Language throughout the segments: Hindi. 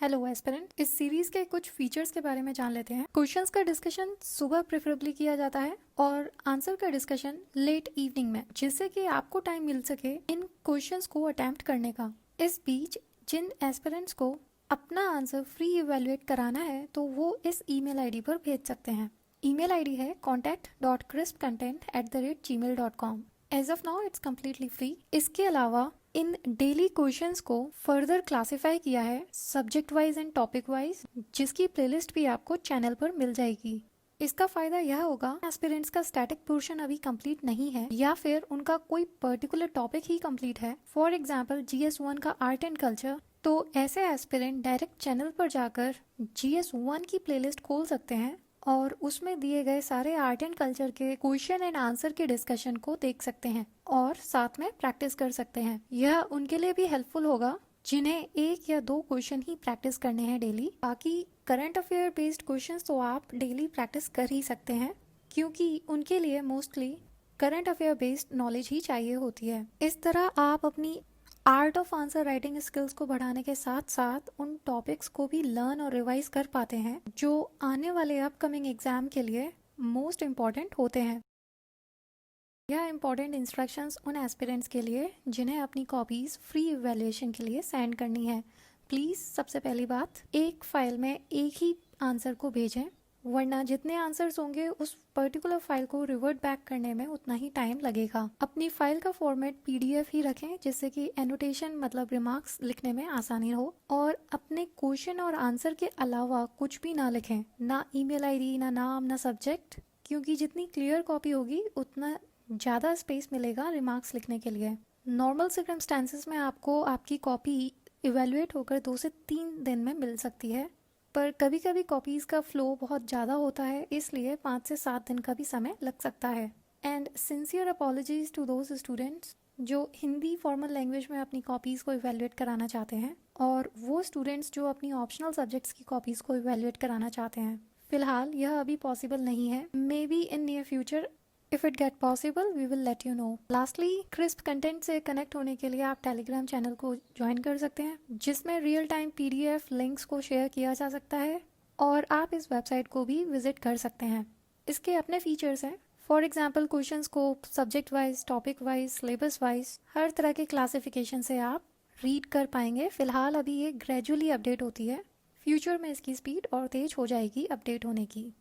हेलो एस्पिरेंट, इस सीरीज के कुछ फीचर्स के बारे में जान लेते हैं। क्वेश्चंस का डिस्कशन सुबह प्रेफरेबली किया जाता है और आंसर का डिस्कशन लेट इवनिंग में, जिससे कि आपको टाइम मिल सके इन क्वेश्चंस को अटेम्प्ट करने का। इस बीच जिन एस्पिरेंट्स को अपना आंसर फ्री इवेलुएट कराना है तो वो इस ईमेल आईडी पर भेज सकते हैं। ईमेल आईडी है contact.crispcontent@gmail.com। As of now it's completely free. इसके अलावा इन डेली क्वेश्चंस को फर्दर क्लासिफाई किया है subject wise and topic wise, जिसकी प्लेलिस्ट भी आपको चैनल पर मिल जाएगी। इसका फायदा यह होगा, एस्पिरेंट्स का स्टैटिक पोर्शन अभी कंप्लीट नहीं है या फिर उनका कोई पर्टिकुलर टॉपिक ही कंप्लीट है, फॉर एग्जांपल GS1 का आर्ट एंड कल्चर, तो ऐसे एस्पिरेंट डायरेक्ट चैनल पर जाकर GS1 की प्लेलिस्ट खोल सकते हैं और उसमें दिए गए सारे आर्ट एंड कल्चर के क्वेश्चन एंड आंसर के डिस्कशन को देख सकते हैं और साथ में प्रैक्टिस कर सकते हैं। यह उनके लिए भी हेल्पफुल होगा जिन्हें 1 या 2 क्वेश्चन ही प्रैक्टिस करने हैं डेली। बाकी करंट अफेयर बेस्ड क्वेश्चंस तो आप डेली प्रैक्टिस कर ही सकते हैं, क्योंकि उनके लिए mostly current affair based knowledge ही चाहिए होती है। इस तरह आप अपनी art of answer writing skills को बढ़ाने के साथ साथ उन टॉपिक्स को भी लर्न और रिवाइज कर पाते हैं जो आने वाले अपकमिंग एग्जाम के लिए मोस्ट इम्पॉर्टेंट होते हैं। यह इम्पॉर्टेंट इंस्ट्रक्शंस उन एस्पिरेंट्स के लिए जिन्हें अपनी कॉपीज फ्री इवैल्यूएशन के लिए सेंड करनी है। प्लीज़ सबसे पहली बात, एक फाइल में एक ही आंसर को भेजें, वरना जितने आंसर्स होंगे उस पर्टिकुलर फाइल को रिवर्ट बैक करने में उतना ही टाइम लगेगा। अपनी फाइल का फॉर्मेट PDF ही रखें, जिससे कि एनोटेशन मतलब रिमार्क्स लिखने में आसानी हो, और अपने क्वेश्चन और आंसर के अलावा कुछ भी ना लिखें, ना ईमेल आईडी, ना नाम, ना सब्जेक्ट, क्योंकि जितनी क्लियर कॉपी होगी उतना ज़्यादा स्पेस मिलेगा रिमार्क्स लिखने के लिए। नॉर्मल सर्कमस्टांसेस में आपको आपकी कॉपी इवेलुएट होकर 2 से 3 दिन में मिल सकती है, पर कभी कभी कॉपीज़ का फ्लो बहुत ज़्यादा होता है, इसलिए 5 से 7 दिन का भी समय लग सकता है। And sincere apologies to those students जो हिंदी फॉर्मल लैंग्वेज में अपनी कॉपीज़ को इवेलुएट कराना चाहते हैं, और वो स्टूडेंट्स जो अपनी ऑप्शनल सब्जेक्ट्स की कॉपीज़ को इवेलुएट कराना चाहते हैं। फिलहाल यह अभी पॉसिबल नहीं है, may be in near future If it get possible, we will let you know. Lastly, crisp content से कनेक्ट होने के लिए आप टेलीग्राम चैनल को ज्वाइन कर सकते हैं, जिसमें रियल टाइम PDF लिंक्स को शेयर किया जा सकता है, और आप इस वेबसाइट को भी विजिट कर सकते हैं। इसके अपने फीचर्स हैं, फॉर एग्जाम्पल क्वेश्चन को subject wise, topic wise, syllabus wise हर तरह के क्लासिफिकेशन से आप रीड कर पाएंगे। फिलहाल अभी ये ग्रेजुअली अपडेट होती है, फ्यूचर में इसकी स्पीड और तेज हो जाएगी अपडेट होने की।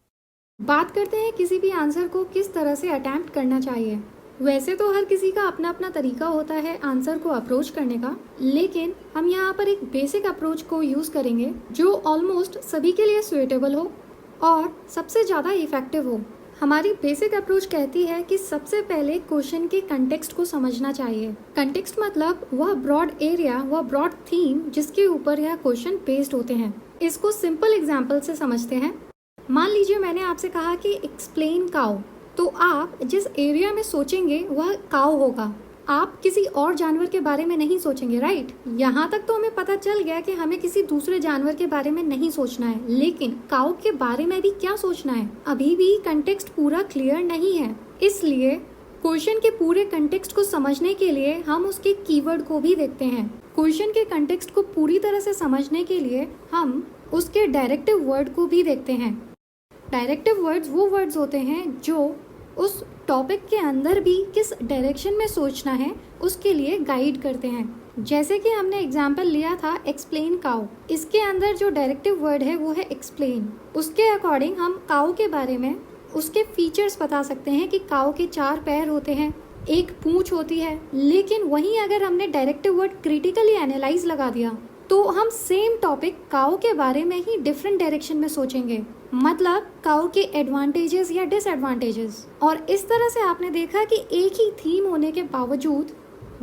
बात करते हैं किसी भी आंसर को किस तरह से अटेम्प्ट करना चाहिए। वैसे तो हर किसी का अपना अपना तरीका होता है आंसर को अप्रोच करने का, लेकिन हम यहाँ पर एक बेसिक अप्रोच को यूज़ करेंगे जो ऑलमोस्ट सभी के लिए सुइटेबल हो और सबसे ज़्यादा इफेक्टिव हो। हमारी बेसिक अप्रोच कहती है कि सबसे पहले क्वेश्चन के कंटेक्स्ट को समझना चाहिए। कंटेक्स्ट मतलब वह ब्रॉड एरिया, वह ब्रॉड थीम जिसके ऊपर यह क्वेश्चन बेस्ड होते हैं। इसको सिंपल एग्जाम्पल से समझते हैं। मान लीजिए मैंने आपसे कहा कि एक्सप्लेन काउ, तो आप जिस एरिया में सोचेंगे वह काउ होगा, आप किसी और जानवर के बारे में नहीं सोचेंगे, राइट। यहाँ तक तो हमें पता चल गया कि हमें किसी दूसरे जानवर के बारे में नहीं सोचना है, लेकिन काउ के बारे में भी क्या सोचना है, अभी भी कंटेक्स्ट पूरा क्लियर नहीं है। इसलिए क्वेश्चन के पूरे कंटेक्स्ट को समझने के लिए हम उसके कीवर्ड को भी देखते हैं। क्वेश्चन के कंटेक्स्ट को पूरी तरह से समझने के लिए हम उसके डायरेक्टिव वर्ड को भी देखते हैं। डायरेक्टिव वर्ड्स वो वर्ड्स होते हैं जो उस टॉपिक के अंदर भी किस डायरेक्शन में सोचना है उसके लिए गाइड करते हैं। जैसे कि हमने एग्जाम्पल लिया था एक्सप्लेन काउ, इसके अंदर जो डायरेक्टिव वर्ड है वो है एक्सप्लेन। उसके अकॉर्डिंग हम काउ के बारे में उसके फीचर्स बता सकते हैं कि काउ के 4 पैर होते हैं, एक पूंछ होती है। लेकिन वहीं अगर हमने डायरेक्टिव वर्ड क्रिटिकली एनालाइज लगा दिया तो हम सेम टॉपिक काउ के बारे में ही डिफरेंट डायरेक्शन में सोचेंगे, मतलब काउ के एडवांटेजेस या डिसएडवांटेजेस। और इस तरह से आपने देखा कि एक ही थीम होने के बावजूद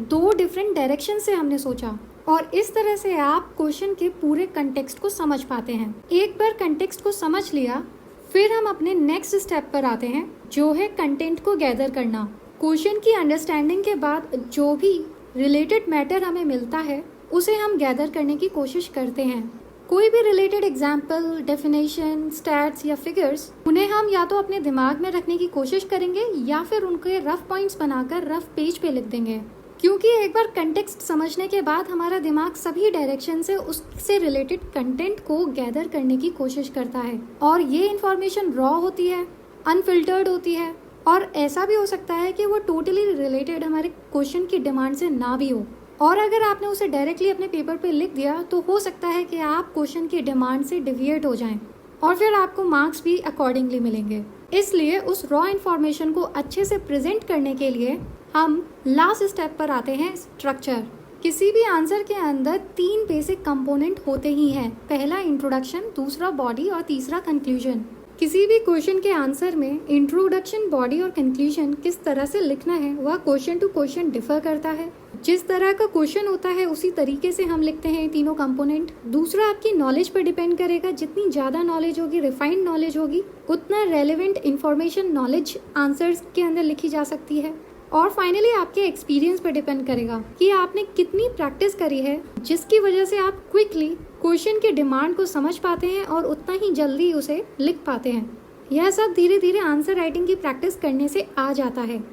2 डिफरेंट डायरेक्शन से हमने सोचा, और इस तरह से आप क्वेश्चन के पूरे कंटेक्स्ट को समझ पाते हैं। एक बार कंटेक्स्ट को समझ लिया, फिर हम अपने नेक्स्ट स्टेप पर आते हैं, जो है कंटेंट को गैदर करना। क्वेश्चन की अंडरस्टैंडिंग के बाद जो भी रिलेटेड मैटर हमें मिलता है उसे हम गैदर करने की कोशिश करते हैं। कोई भी रिलेटेड एग्जाम्पल, डेफिनेशन, स्टैट्स या फिगर्स, उन्हें हम या तो अपने दिमाग में रखने की कोशिश करेंगे या फिर उनके रफ पॉइंट्स बनाकर रफ पेज पे लिख देंगे। क्योंकि एक बार कंटेक्स्ट समझने के बाद हमारा दिमाग सभी डायरेक्शन से उससे रिलेटेड कंटेंट को गैदर करने की कोशिश करता है, और ये इन्फॉर्मेशन रॉ होती है, अनफिल्टर्ड होती है, और ऐसा भी हो सकता है कि वो टोटली रिलेटेड हमारे क्वेश्चन की डिमांड से ना भी हो। और अगर आपने उसे डायरेक्टली अपने पेपर पे लिख दिया तो हो सकता है कि आप क्वेश्चन की डिमांड से डिविएट हो जाएं, और फिर आपको मार्क्स भी अकॉर्डिंगली मिलेंगे। इसलिए उस रॉ इन्फॉर्मेशन को अच्छे से प्रेजेंट करने के लिए हम लास्ट स्टेप पर आते हैं, स्ट्रक्चर। किसी भी आंसर के अंदर 3 बेसिक कंपोनेंट होते ही हैं। पहला इंट्रोडक्शन, दूसरा बॉडी और तीसरा कंक्लूजन। किसी भी क्वेश्चन के आंसर में इंट्रोडक्शन, बॉडी और कंक्लूजन किस तरह से लिखना है वह क्वेश्चन टू क्वेश्चन डिफर करता है। जिस तरह का क्वेश्चन होता है उसी तरीके से हम लिखते हैं तीनों कंपोनेंट। दूसरा आपकी नॉलेज पर डिपेंड करेगा। जितनी ज़्यादा नॉलेज होगी, रिफाइंड नॉलेज होगी, उतना रेलेवेंट इंफॉर्मेशन नॉलेज आंसर्स के अंदर लिखी जा सकती है। और फाइनली आपके एक्सपीरियंस पर डिपेंड करेगा कि आपने कितनी प्रैक्टिस करी है, जिसकी वजह से आप क्विकली क्वेश्चन के डिमांड को समझ पाते हैं और उतना ही जल्दी उसे लिख पाते हैं। यह सब धीरे धीरे आंसर राइटिंग की प्रैक्टिस करने से आ जाता है।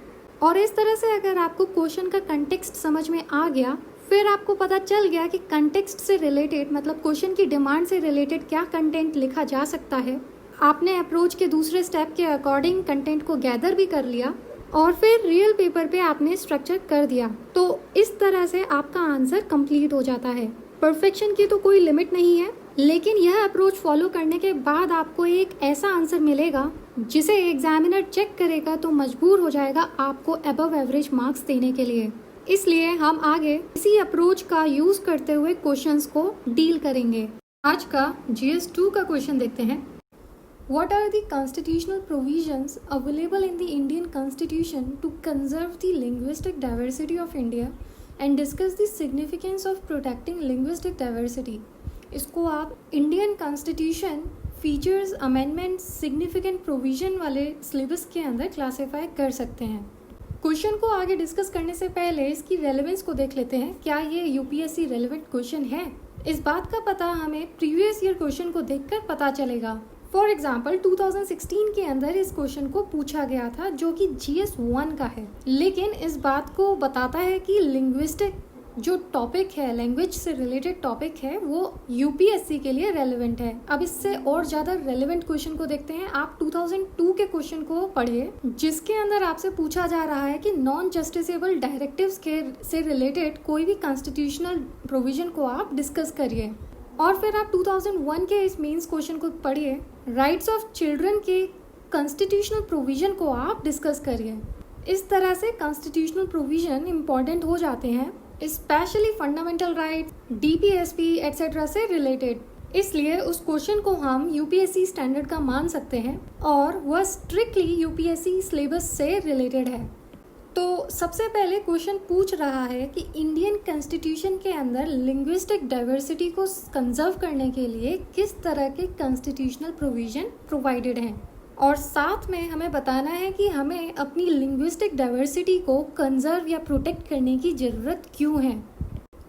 और इस तरह से अगर आपको क्वेश्चन का कंटेक्स्ट समझ में आ गया, फिर आपको पता चल गया कि कंटेक्स्ट से रिलेटेड मतलब क्वेश्चन की डिमांड से रिलेटेड क्या कंटेंट लिखा जा सकता है, आपने अप्रोच के दूसरे स्टेप के अकॉर्डिंग कंटेंट को गैदर भी कर लिया और फिर रियल पेपर पे आपने स्ट्रक्चर कर दिया, तो इस तरह से आपका आंसर कंप्लीट हो जाता है। परफेक्शन की तो कोई लिमिट नहीं है, लेकिन यह अप्रोच फॉलो करने के बाद आपको एक ऐसा आंसर मिलेगा जिसे एग्जामिनर चेक करेगा तो मजबूर हो जाएगा आपको अबव एवरेज मार्क्स देने के लिए। इसलिए हम आगे इसी अप्रोच का यूज करते हुए क्वेश्चंस को डील करेंगे। आज का GS 2 का क्वेश्चन देखते हैं। What are the constitutional provisions available in the Indian Constitution to conserve the linguistic diversity of India and discuss the significance of protecting linguistic diversity? इसको आप Indian constitution features, amendments, significant provision वाले सिलेबस के अंदर क्लासीफाई कर सकते हैं। क्वेश्चन को आगे डिस्कस करने से पहले इसकी रेलेवेंस को देख लेते हैं। क्या ये UPSC रेलेवेंट क्वेश्चन है? इस बात का पता हमें प्रीवियस ईयर क्वेश्चन को देखकर पता चलेगा। फॉर एग्जाम्पल 2016 के अंदर इस क्वेश्चन को पूछा गया था, जो कि GS 1 का है, लेकिन इस बात को बताता है कि लिंग्विस्टिक जो टॉपिक है, लैंग्वेज से रिलेटेड टॉपिक है, वो UPSC के लिए रेलेवेंट है। अब इससे और ज़्यादा रेलेवेंट क्वेश्चन को देखते हैं। आप 2002 के क्वेश्चन को पढ़िए, जिसके अंदर आपसे पूछा जा रहा है कि नॉन जस्टिसेबल डायरेक्टिव्स से रिलेटेड कोई भी कॉन्स्टिट्यूशनल प्रोविजन को आप डिस्कस करिए। और फिर आप 2001 के इस मेंस क्वेश्चन को पढ़िए, राइट्स ऑफ चिल्ड्रन के कॉन्स्टिट्यूशनल प्रोविजन को आप डिस्कस करिए। इस तरह से कॉन्स्टिट्यूशनल प्रोविजन इंपॉर्टेंट हो जाते हैं, specially fundamental right, DPSP etcetera से रिलेटेड। इसलिए उस क्वेश्चन को हम UPSC स्टैंडर्ड का मान सकते हैं और वह स्ट्रिक्टली UPSC सिलेबस से रिलेटेड है। तो सबसे पहले क्वेश्चन पूछ रहा है कि इंडियन कॉन्स्टिट्यूशन के अंदर लिंग्विस्टिक डाइवर्सिटी को कंजर्व करने के लिए किस तरह के कॉन्स्टिट्यूशनल प्रोविजन प्रोवाइडेड हैं, और साथ में हमें बताना है कि हमें अपनी लिंग्विस्टिक डाइवर्सिटी को कंजर्व या प्रोटेक्ट करने की ज़रूरत क्यों है।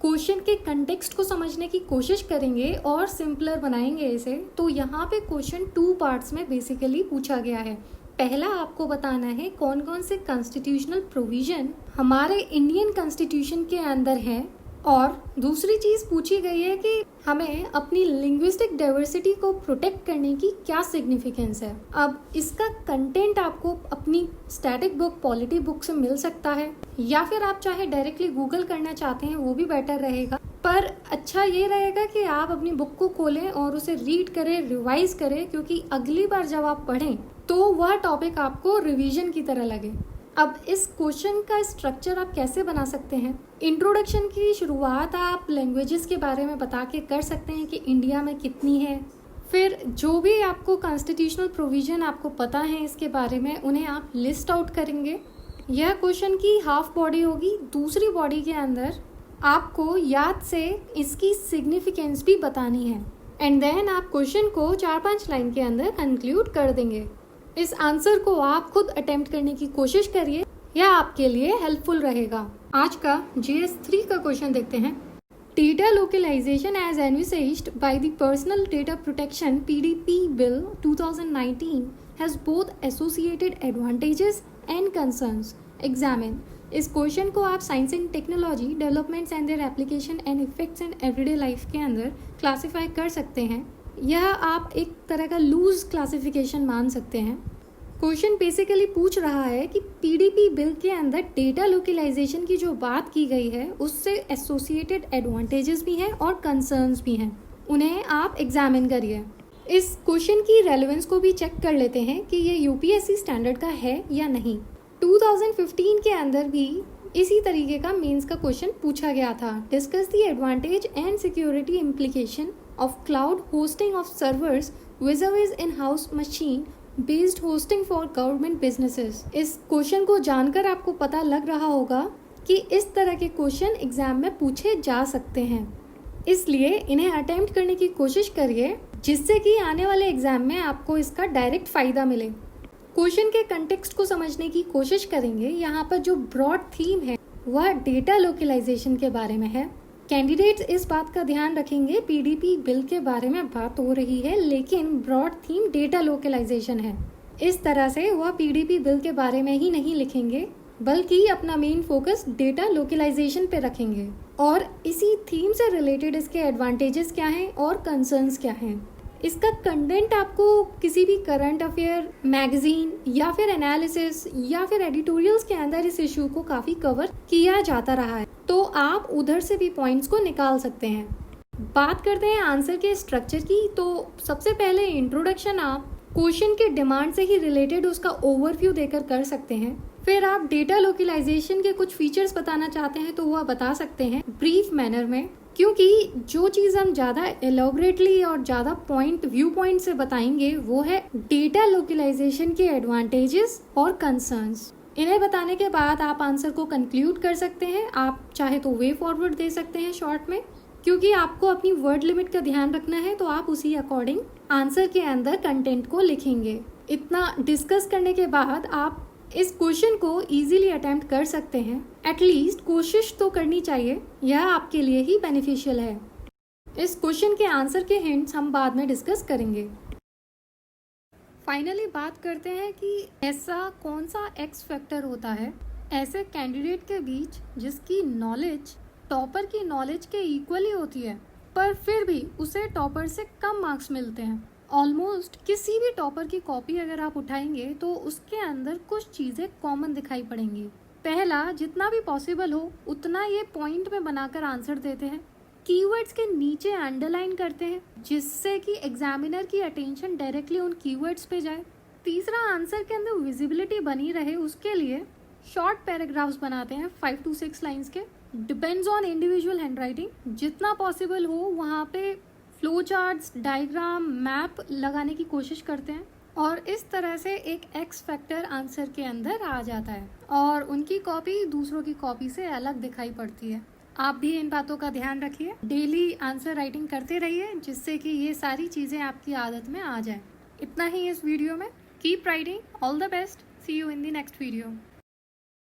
क्वेश्चन के कंटेक्स्ट को समझने की कोशिश करेंगे और सिंपलर बनाएंगे इसे। तो यहाँ पे क्वेश्चन 2 पार्ट्स में बेसिकली पूछा गया है। पहला आपको बताना है कौन कौन से कॉन्स्टिट्यूशनल प्रोविजन हमारे इंडियन कॉन्स्टिट्यूशन के अंदर हैं, और दूसरी चीज़ पूछी गई है कि हमें अपनी लिंग्विस्टिक डाइवर्सिटी को प्रोटेक्ट करने की क्या सिग्निफिकेंस है। अब इसका कंटेंट आपको अपनी स्टैटिक बुक, पॉलिटी बुक से मिल सकता है, या फिर आप चाहे डायरेक्टली गूगल करना चाहते हैं वो भी बेटर रहेगा। पर अच्छा ये रहेगा कि आप अपनी बुक को खोलें और उसे रीड करें, रिवाइज करें, क्योंकि अगली बार जब आप पढ़ें तो वह टॉपिक आपको रिवीजन की तरह लगे। अब इस क्वेश्चन का स्ट्रक्चर आप कैसे बना सकते हैं? इंट्रोडक्शन की शुरुआत आप लैंग्वेजेस के बारे में बता के कर सकते हैं कि इंडिया में कितनी है। फिर जो भी आपको कॉन्स्टिट्यूशनल प्रोविजन आपको पता है इसके बारे में, उन्हें आप लिस्ट आउट करेंगे। यह क्वेश्चन की हाफ बॉडी होगी। दूसरी बॉडी के अंदर आपको याद से इसकी सिग्निफिकेंस भी बतानी है, एंड देन आप क्वेश्चन को 4-5 लाइन के अंदर कंक्लूड कर देंगे। इस आंसर को आप खुद अटेम्प्ट करने की कोशिश करिए, यह आपके लिए हेल्पफुल रहेगा। आज का GS 3 का क्वेश्चन देखते हैं। Data localisation as envisaged by the personal data protection PDP bill 2019 has both associated advantages and concerns. Examine. इस क्वेश्चन को आप science and technology developments and their application and effects in everyday life के अंदर क्लासीफाई कर सकते हैं। यह आप एक तरह का लूज क्लासिफिकेशन मान सकते हैं। क्वेश्चन बेसिकली पूछ रहा है कि पीडीपी बिल के अंदर डेटा लोकलाइजेशन की जो बात की गई है उससे एसोसिएटेड एडवांटेजेस भी हैं और कंसर्न्स भी हैं, उन्हें आप एग्जामिन करिए। इस क्वेश्चन की रेलेवेंस को भी चेक कर लेते हैं कि ये यूपीएससी स्टैंडर्ड का है या नहीं। 2015 के अंदर भी इसी तरीके का मेंस का क्वेश्चन पूछा गया था। Discuss the advantage and security implication of cloud hosting of servers विज़ in house machine based hosting for government businesses. इस क्वेश्चन को जानकर आपको पता लग रहा होगा कि इस तरह के क्वेश्चन एग्जाम में पूछे जा सकते हैं, इसलिए इन्हें अटेम्प्ट करने की कोशिश करिए जिससे कि आने वाले एग्जाम में आपको इसका डायरेक्ट फ़ायदा मिले। क्वेश्चन के कंटेक्स्ट को समझने की कोशिश करेंगे। यहाँ पर जो ब्रॉड थीम है वह डेटा लोकलाइजेशन के बारे में है। कैंडिडेट्स इस बात का ध्यान रखेंगे पीडीपी बिल के बारे में बात हो रही है लेकिन ब्रॉड थीम डेटा लोकलाइजेशन है। इस तरह से वह पीडीपी बिल के बारे में ही नहीं लिखेंगे बल्कि अपना मेन फोकस डेटा लोकलाइजेशन पे रखेंगे और इसी थीम से रिलेटेड इसके एडवांटेजेस क्या हैं और कंसर्न्स क्या हैं। इसका कंटेंट आपको किसी भी करंट अफेयर मैगजीन या फिर एनालिसिस या फिर एडिटोरियल्स के अंदर इस इशू को काफ़ी कवर किया जाता रहा है, तो आप उधर से भी पॉइंट्स को निकाल सकते हैं। बात करते हैं आंसर के स्ट्रक्चर की। तो सबसे पहले इंट्रोडक्शन आप क्वेश्चन के डिमांड से ही रिलेटेड उसका ओवरव्यू देकर कर सकते हैं। फिर आप डेटा लोकलाइजेशन के कुछ फीचर्स बताना चाहते हैं तो वह बता सकते हैं ब्रीफ मैनर में, क्योंकि जो चीज़ हम ज़्यादा एलोबरेटली और ज़्यादा व्यू पॉइंट से बताएंगे वो है डेटा लोकलाइजेशन के एडवांटेजेस और कंसर्न्स। इन्हें बताने के बाद आप आंसर को कंक्लूड कर सकते हैं। आप चाहे तो वे फॉरवर्ड दे सकते हैं शॉर्ट में, क्योंकि आपको अपनी वर्ड लिमिट का ध्यान रखना है, तो आप उसी अकॉर्डिंग आंसर के अंदर कंटेंट को लिखेंगे। इतना डिस्कस करने के बाद आप इस क्वेश्चन को इजीली अटेम्प्ट कर सकते हैं। एटलीस्ट कोशिश तो करनी चाहिए, यह आपके लिए ही बेनिफिशियल है। इस क्वेश्चन के आंसर के हिंट्स हम बाद में डिस्कस करेंगे। फाइनली बात करते हैं कि ऐसा कौन सा एक्स फैक्टर होता है ऐसे कैंडिडेट के बीच जिसकी नॉलेज टॉपर की नॉलेज के इक्वली होती है पर फिर भी उसे टॉपर से कम मार्क्स मिलते हैं। ऑलमोस्ट किसी भी टॉपर की कॉपी अगर आप उठाएंगे तो उसके अंदर कुछ चीज़ें कॉमन दिखाई पड़ेंगी। पहला, जितना भी पॉसिबल हो उतना ये पॉइंट में बनाकर आंसर देते हैं, कीवर्ड्स के नीचे अंडरलाइन करते हैं जिससे कि एग्जामिनर की अटेंशन डायरेक्टली उन कीवर्ड्स पे जाए। तीसरा, आंसर के अंदर विजिबिलिटी बनी रहे उसके लिए शॉर्ट पैराग्राफ्स बनाते हैं 5 to 6 लाइन्स के। डिपेंड्स ऑन इंडिविजुअल हैंडराइटिंग, जितना पॉसिबल हो वहाँ पे फ्लो चार्ट्स, डायग्राम, मैप लगाने की कोशिश करते हैं और इस तरह से एक एक्स फैक्टर आंसर के अंदर आ जाता है और उनकी कॉपी दूसरों की कॉपी से अलग दिखाई पड़ती है। आप भी इन बातों का ध्यान रखिए, डेली आंसर राइटिंग करते रहिए जिससे कि ये सारी चीज़ें आपकी आदत में आ जाए। इतना ही इस वीडियो में। Keep writing, all the best, see you in the next video.